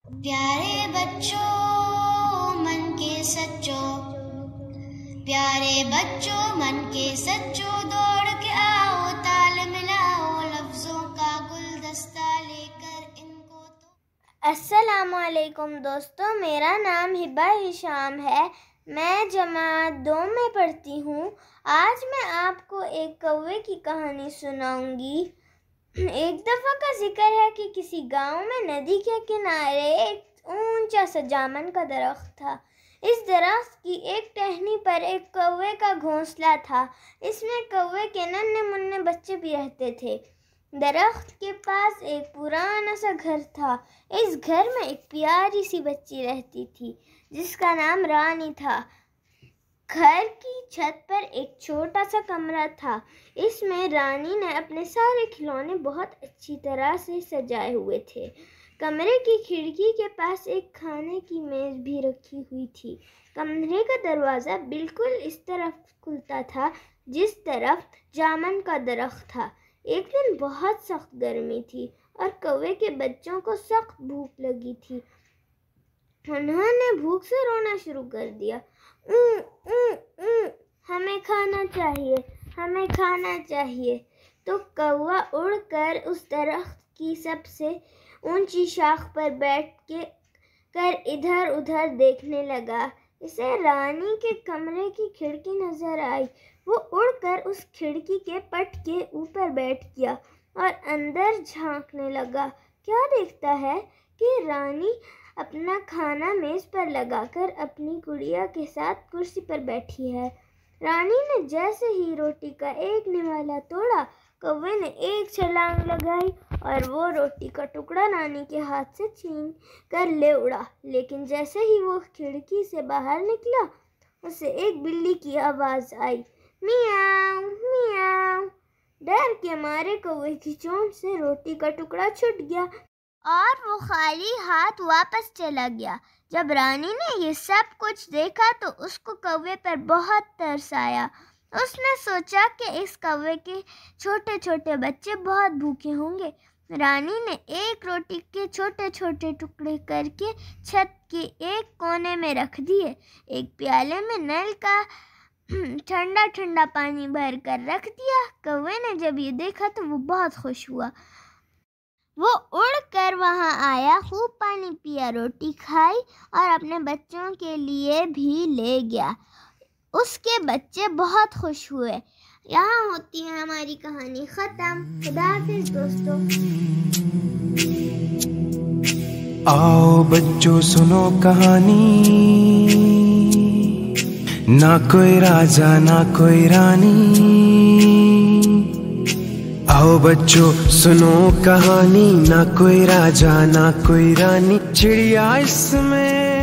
پیارے بچوں من کے سچوں، پیارے بچوں من کے سچوں، دوڑ کے آؤ تال ملاؤ، لفظوں کا گلدستہ لے کر ان کو تو۔ السلام علیکم دوستوں، میرا نام ہبہ ہشام ہے، میں جماعت 2 میں پڑھتی ہوں۔ آج میں آپ کو ایک کوے کی کہانی سناؤں گی۔ ایک دفعہ کا ذکر ہے کہ کسی گاؤں میں ندی کے کنارے ایک اونچا سا جامن کا درخت تھا۔ اس درخت کی ایک ٹہنی پر ایک کوے کا گھونسلہ تھا۔ اس میں کوے کے ننھے منھے بچے بھی رہتے تھے۔ درخت کے پاس ایک پرانا سا گھر تھا۔ اس گھر میں ایک پیاری سی بچی رہتی تھی جس کا نام رانی تھا۔ گھر کی چھت پر ایک چھوٹا سا کمرہ تھا۔ اس میں رانی نے اپنے سارے کھلونے بہت اچھی طرح سے سجائے ہوئے تھے۔ کمرے کی کھڑکی کے پاس ایک کھانے کی میز بھی رکھی ہوئی تھی۔ کمرے کا دروازہ بالکل اس طرف کھلتا تھا جس طرف جامن کا درخت تھا۔ ایک دن بہت سخت گرمی تھی اور کوے کے بچوں کو سخت بھوک لگی تھی۔ انہوں نے بھوک سے رونا شروع کر دیا۔ اوں اوں اوں، ہمیں کھانا چاہیے، ہمیں کھانا چاہیے۔ تو کوا اڑ کر اس درخت کی سب سے اونچی شاخ پر بیٹھ کر ادھر ادھر دیکھنے لگا۔ اسے رانی کے کمرے کی کھڑکی نظر آئی۔ وہ اڑ کر اس کھڑکی کے پٹ کے اوپر بیٹھ گیا اور اندر جھانکنے لگا۔ کیا دیکھتا ہے کہ رانی اپنا کھانا میز پر لگا کر اپنی گڑیا کے ساتھ کرسی پر بیٹھی ہے۔ رانی نے جیسے ہی روٹی کا ایک نوالا توڑا، کوے نے ایک چھلانگ لگائی اور وہ روٹی کا ٹکڑا رانی کے ہاتھ سے چھین کر لے اڑا۔ لیکن جیسے ہی وہ کھڑکی سے باہر نکلا، اسے ایک بلی کی آواز آئی، میاؤ میاؤ۔ ڈر کے مارے کوے کی چونچ سے روٹی کا ٹکڑا چھوٹ گیا اور وہ خالی ہاتھ واپس چلا گیا۔ جب رانی نے یہ سب کچھ دیکھا تو اس کو کوے پر بہت ترس آیا۔ اس نے سوچا کہ اس کوے کے چھوٹے چھوٹے بچے بہت بھوکے ہوں گے۔ رانی نے ایک روٹی کے چھوٹے چھوٹے ٹکڑے کر کے چھت کے ایک کونے میں رکھ دیے۔ ایک پیالے میں نل کا ٹھنڈا ٹھنڈا پانی بھر کر رکھ دیا۔ کوے نے جب یہ دیکھا تو وہ بہت خوش ہوا۔ وہ اڑ کر وہاں آیا، خوب پانی پیا، روٹی کھائی اور اپنے بچوں کے لیے بھی لے گیا۔ اس کے بچے بہت خوش ہوئے۔ یہاں ہوتی ہے ہماری کہانی ختم۔ خدا حافظ دوستوں۔ آؤ بچوں سنو کہانی، نہ کوئی راجا نہ کوئی رانی۔ آؤ بچوں سنو کہانی، نہ کوئی راجا نہ کوئی رانی۔ چڑیا اس میں